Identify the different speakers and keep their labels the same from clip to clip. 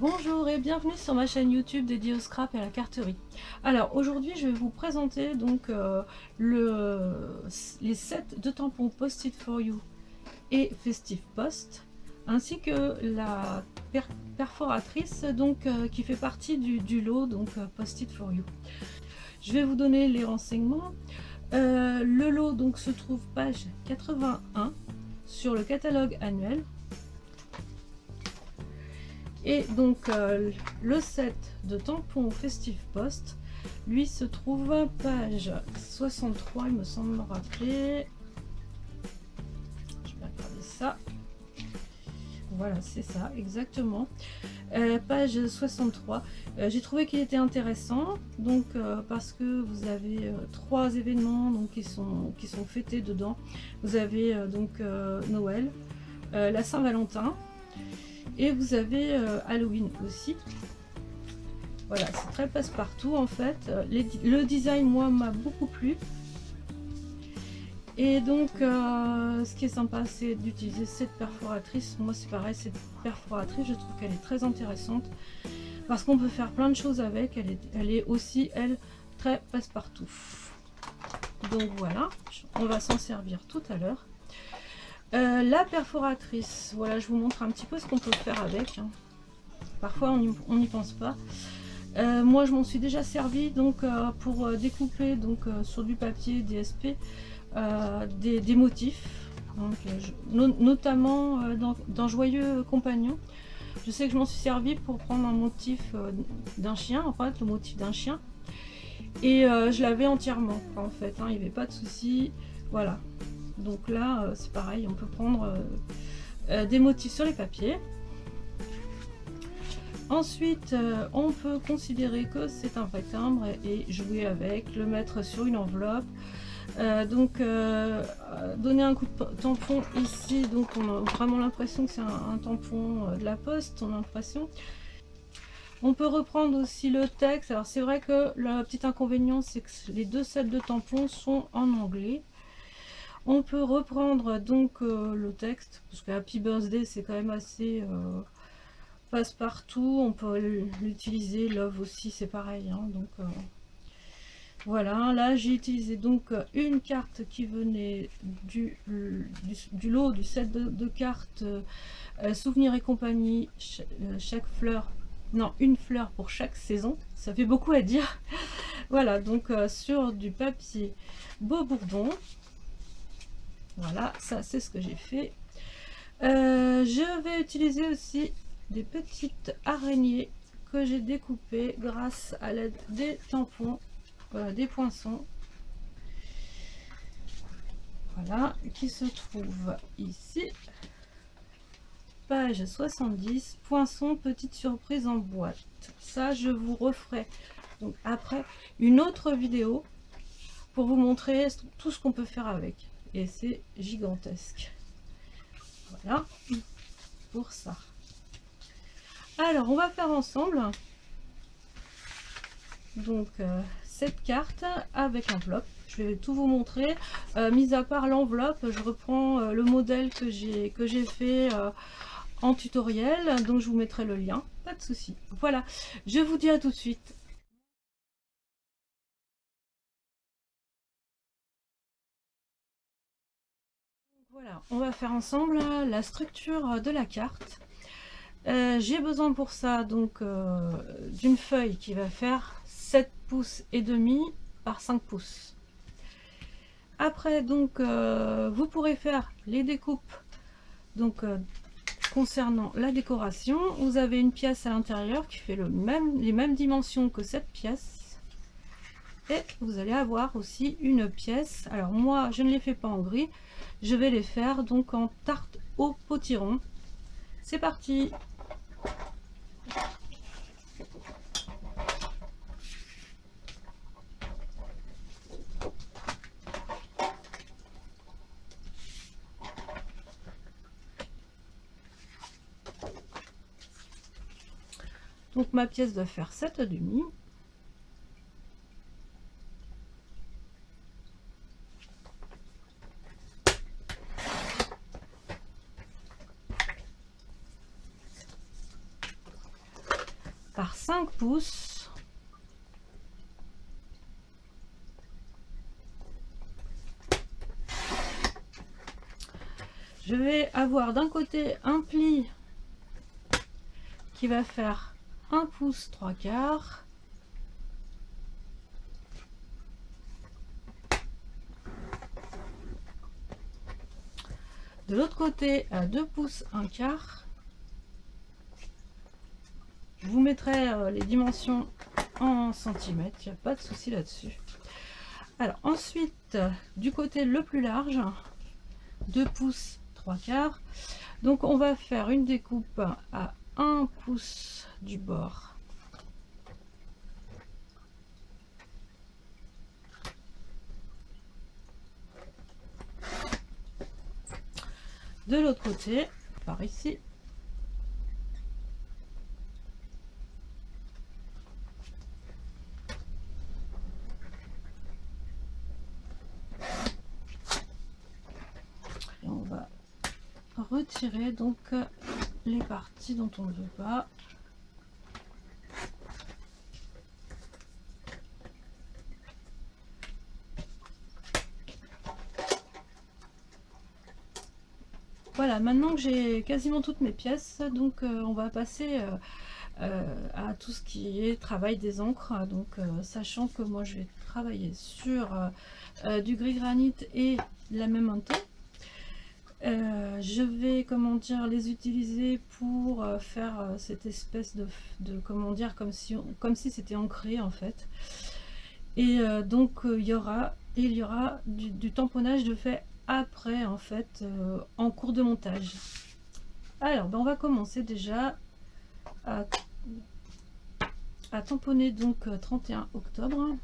Speaker 1: Bonjour et bienvenue sur ma chaîne YouTube dédiée au scrap et à la carterie. Alors aujourd'hui je vais vous présenter donc les sets de tampons Post-it for You et Festive Post, ainsi que la perforatrice donc qui fait partie du lot donc Post-it for You. Je vais vous donner les renseignements. Le lot donc se trouve page 81 sur le catalogue annuel. Et donc le set de tampons Festive Post, lui se trouve page 63, il me semble me rappeler. Je vais regarder ça. Voilà, c'est ça, exactement. Page 63. J'ai trouvé qu'il était intéressant, donc parce que vous avez trois événements donc, qui sont fêtés dedans. Vous avez donc Noël, la Saint-Valentin. Et vous avez Halloween aussi. Voilà, c'est très passe-partout en fait. Le design, moi, m'a beaucoup plu. Et donc, ce qui est sympa, c'est d'utiliser cette perforatrice. Moi, c'est pareil, cette perforatrice, je trouve qu'elle est très intéressante. Parce qu'on peut faire plein de choses avec. Elle est aussi, elle, très passe-partout. Donc voilà, on va s'en servir tout à l'heure. La perforatrice, voilà, je vous montre un petit peu ce qu'on peut faire avec. Parfois on n'y pense pas. Moi je m'en suis déjà servi donc pour découper donc sur du papier DSP des motifs, donc, notamment dans Joyeux Compagnon. Je sais que je m'en suis servi pour prendre un motif d'un chien, en fait le motif d'un chien, et je l'avais entièrement en fait, il n'y avait pas de souci, voilà. Donc là, c'est pareil, on peut prendre des motifs sur les papiers. Ensuite, on peut considérer que c'est un vrai timbre et jouer avec, le mettre sur une enveloppe. Donner un coup de tampon ici, donc on a vraiment l'impression que c'est un tampon de la poste, on a l'impression. On peut reprendre aussi le texte. Alors c'est vrai que le petit inconvénient, c'est que les deux sets de tampons sont en anglais. On peut reprendre donc le texte, parce que Happy Birthday c'est quand même assez passe-partout. On peut l'utiliser, Love aussi c'est pareil, donc voilà. Là j'ai utilisé donc une carte qui venait du lot du set de cartes Souvenirs et compagnie, chaque fleur, non, une fleur pour chaque saison, ça fait beaucoup à dire. Voilà, donc sur du papier Beau Bourdon. Voilà, ça c'est ce que j'ai fait. Je vais utiliser aussi des petites araignées que j'ai découpées grâce à l'aide des tampons, des poinçons. Voilà, qui se trouve ici. Page 70, poinçon, petite surprise en boîte. Ça, je vous referai donc après une autre vidéo pour vous montrer tout ce qu'on peut faire avec. Et c'est gigantesque. Voilà pour ça. Alors on va faire ensemble donc cette carte avec l'enveloppe. Je vais tout vous montrer, mis à part l'enveloppe, je reprends le modèle que j'ai fait en tutoriel, donc je vous mettrai le lien, pas de souci. Voilà, je vous dis à tout de suite. Voilà, on va faire ensemble la structure de la carte. J'ai besoin pour ça donc d'une feuille qui va faire 7 pouces et demi par 5 pouces. Après donc vous pourrez faire les découpes donc concernant la décoration. Vous avez une pièce à l'intérieur qui fait les mêmes dimensions que cette pièce, et vous allez avoir aussi une pièce. Alors moi je ne les fais pas en gris, je vais les faire donc en tarte au potiron. C'est parti. Donc ma pièce doit faire 7,5. par 5 pouces. Je vais avoir d'un côté un pli qui va faire 1 pouce 3/4. De l'autre côté à 2 pouces 1/4. Je vous mettrai les dimensions en centimètres, il n'y a pas de souci là-dessus. Alors ensuite, du côté le plus large, 2 pouces 3/4. Donc on va faire une découpe à 1 pouce du bord. De l'autre côté, par ici. Et on va retirer donc les parties dont on ne veut pas. Voilà, maintenant que j'ai quasiment toutes mes pièces, donc on va passer à tout ce qui est travail des encres. Donc sachant que moi je vais travailler sur du gris granit et de la même teinte. Je vais, comment dire, les utiliser pour faire cette espèce de comment dire, comme si c'était ancré en fait. Et donc il y aura du tamponnage de fait après en fait en cours de montage. Alors ben, on va commencer déjà à tamponner donc 31 octobre.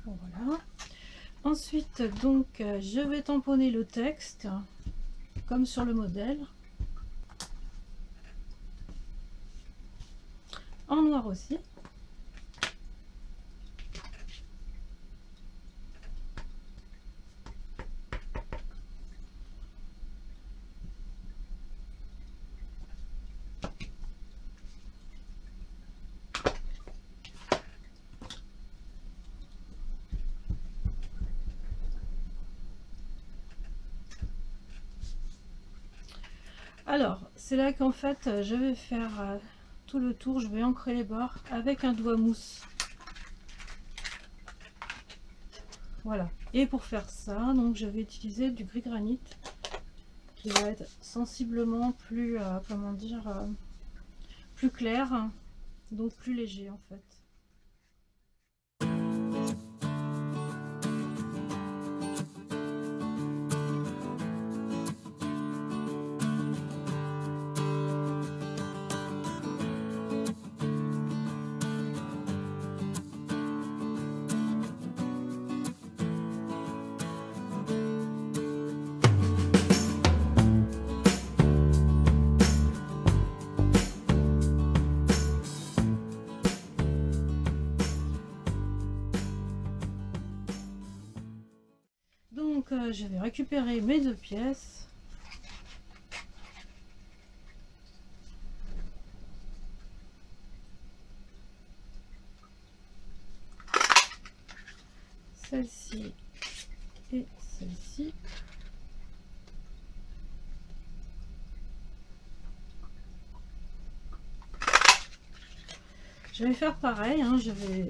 Speaker 1: Voilà. Ensuite, donc, je vais tamponner le texte comme sur le modèle en noir aussi. Alors, c'est là qu'en fait, je vais faire tout le tour, je vais ancrer les bords avec un doigt mousse. Voilà. Et pour faire ça, donc je vais utiliser du gris granit qui va être sensiblement plus, comment dire, plus clair, donc plus léger en fait. Donc je vais récupérer mes deux pièces. Celle-ci et celle-ci. Je vais faire pareil, hein, je vais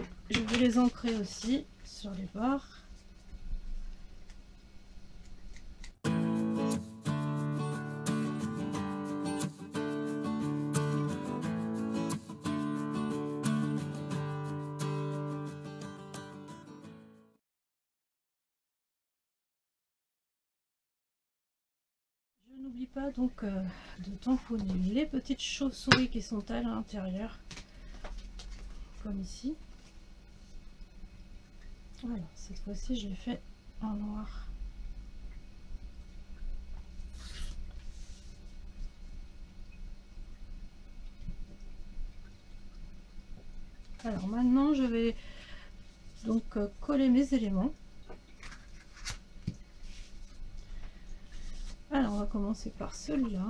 Speaker 1: les ancrer aussi sur les bords. Je n'oublie pas donc de tamponner les petites chauves-souris qui sont à l'intérieur. comme ici. Voilà, cette fois-ci je l'ai fait en noir. Alors maintenant je vais donc coller mes éléments. Alors on va commencer par celui-là.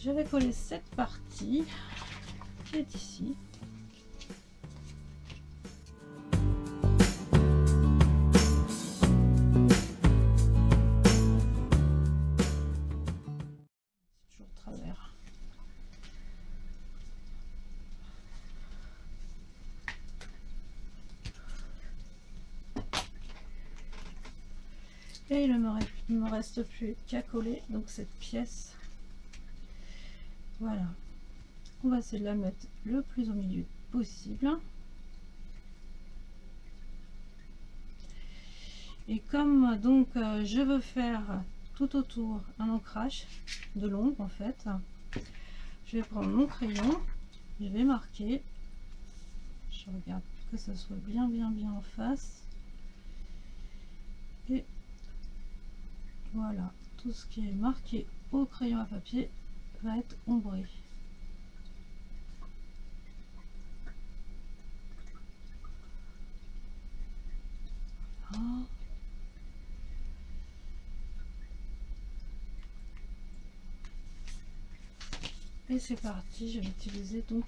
Speaker 1: Je vais coller cette partie qui est ici. C'est toujours de travers. Et il ne me reste plus qu'à coller donc cette pièce. Voilà, on va essayer de la mettre le plus au milieu possible. Et comme donc je veux faire tout autour un ancrage de l'ombre en fait, je vais prendre mon crayon, je vais marquer, je regarde que ça soit bien en face, et voilà, tout ce qui est marqué au crayon à papier va être ombré. Voilà. Et c'est parti, je vais utiliser donc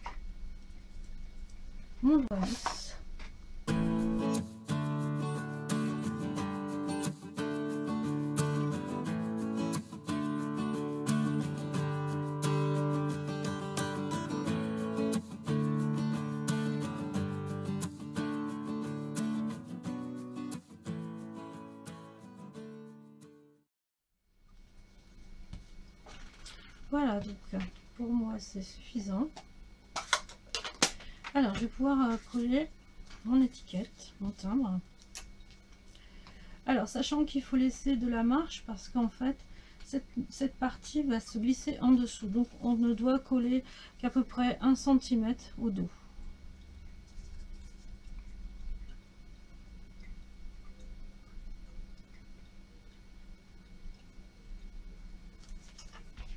Speaker 1: mon doigt lisse. Voilà, donc pour moi c'est suffisant. Alors je vais pouvoir coller mon étiquette, mon timbre. Alors sachant qu'il faut laisser de la marge parce qu'en fait cette partie va se glisser en dessous, donc on ne doit coller qu'à peu près 1 cm au dos.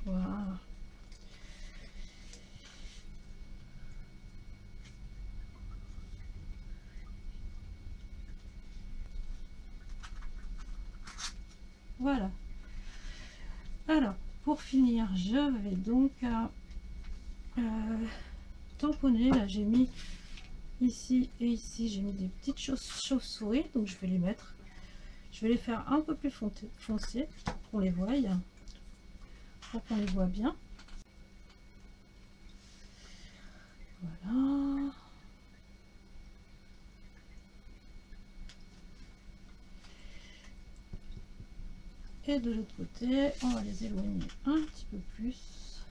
Speaker 1: Voilà. Voilà. Alors, pour finir, je vais donc tamponner. Là, j'ai mis ici et ici, j'ai mis des petites chauves-souris, donc je vais les mettre. Je vais les faire un peu plus foncés pour qu'on les voie, pour qu'on les voit bien. Voilà. Et de l'autre côté, on va les éloigner un petit peu plus.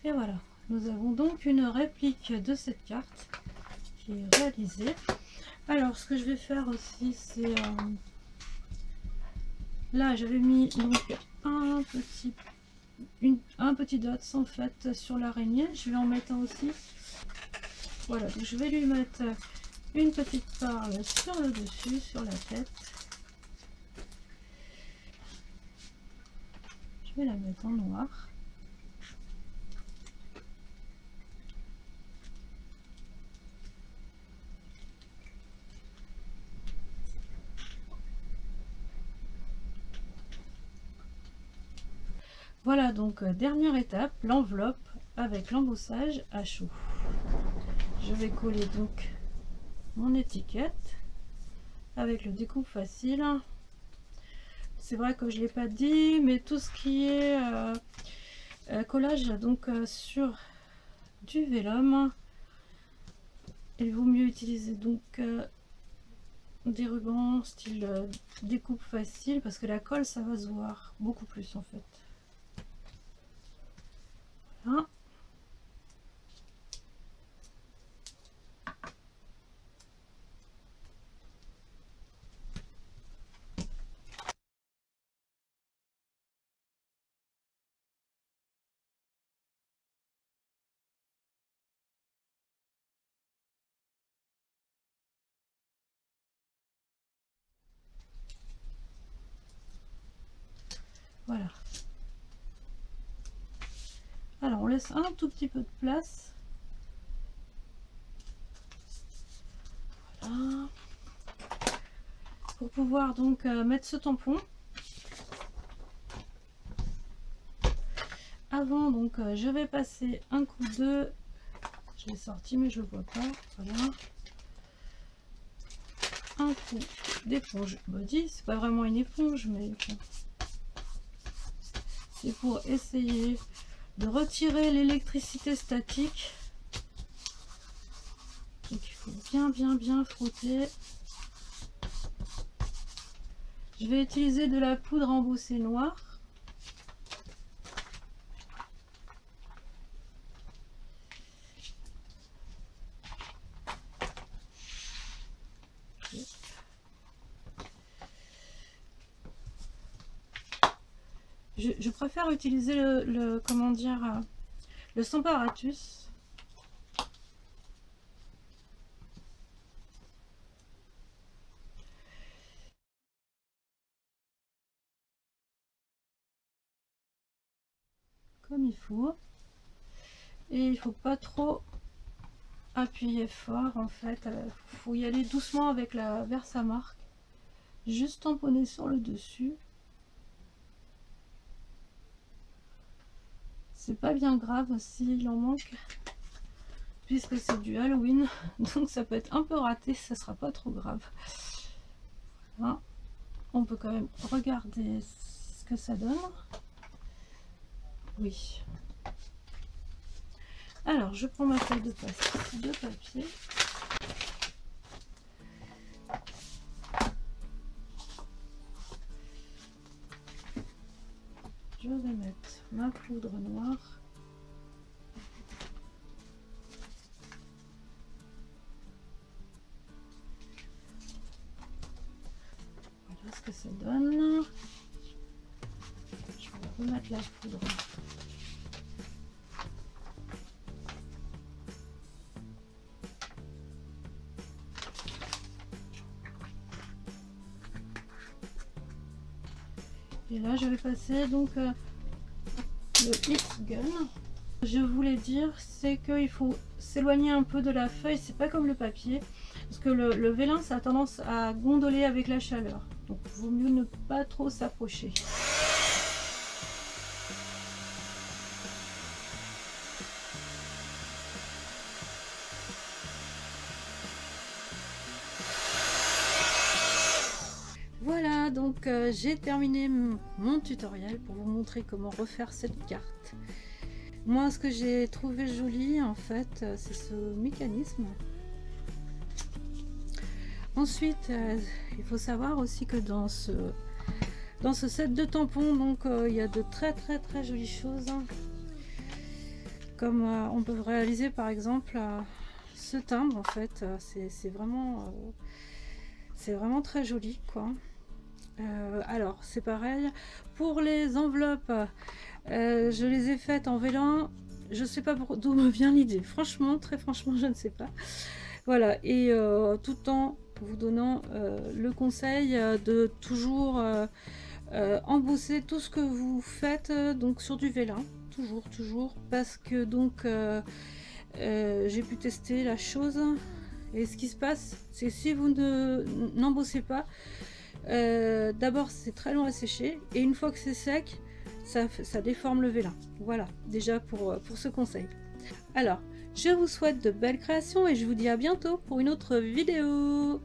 Speaker 1: Et voilà, nous avons donc une réplique de cette carte qui est réalisée. Alors, ce que je vais faire aussi, c'est là, j'avais mis donc un petit dots en fait sur l'araignée. Je vais en mettre un aussi. Voilà, donc je vais lui mettre une petite perle sur le dessus, sur la tête. Je vais la mettre en noir. Voilà donc dernière étape, l'enveloppe avec l'embossage à chaud. Je vais coller donc mon étiquette avec le découpe facile. c'est vrai que je l'ai pas dit, mais tout ce qui est collage donc sur du vélum, il vaut mieux utiliser donc des rubans style découpe facile, parce que la colle ça va se voir beaucoup plus en fait. Voilà. Voilà. Alors on laisse un tout petit peu de place. Voilà. Pour pouvoir donc mettre ce tampon. Avant donc je vais passer un coup de... Je l'ai sorti mais je le vois pas. Voilà. Un coup d'éponge body. C'est pas vraiment une éponge mais bon. C'est pour essayer de retirer l'électricité statique. Donc il faut bien frotter. Je vais utiliser de la poudre embossée noire. Je préfère utiliser le comment dire, le Samparatus. Comme il faut. Et il faut pas trop appuyer fort en fait. Il faut y aller doucement avec la Versamark. Juste tamponner sur le dessus. C'est pas bien grave s'il en manque, puisque c'est du Halloween, donc ça peut être un peu raté, ça sera pas trop grave. Voilà. On peut quand même regarder ce que ça donne. Oui. Alors je prends ma feuille de papier. Je vais mettre ma poudre noire. Voilà ce que ça donne. Je vais remettre la poudre. Et là je vais passer donc le Heat Gun. Je voulais dire c'est qu'il faut s'éloigner un peu de la feuille, c'est pas comme le papier, parce que le vélin ça a tendance à gondoler avec la chaleur, donc il vaut mieux ne pas trop s'approcher. Voilà, donc j'ai terminé mon tutoriel pour vous montrer comment refaire cette carte. Moi, ce que j'ai trouvé joli, en fait, c'est ce mécanisme. Ensuite, il faut savoir aussi que dans ce set de tampons, donc il y a de très jolies choses. Comme on peut réaliser par exemple ce timbre, en fait, c'est vraiment très joli, quoi. Alors c'est pareil pour les enveloppes, je les ai faites en vélin, je sais pas d'où me vient l'idée, franchement, très franchement je ne sais pas. Voilà, et tout en vous donnant le conseil de toujours embosser tout ce que vous faites donc sur du vélin, toujours, parce que donc j'ai pu tester la chose, et ce qui se passe c'est si vous n'embossez pas, d'abord c'est très long à sécher, et une fois que c'est sec ça déforme le vélin. Voilà déjà pour ce conseil. Alors je vous souhaite de belles créations et je vous dis à bientôt pour une autre vidéo.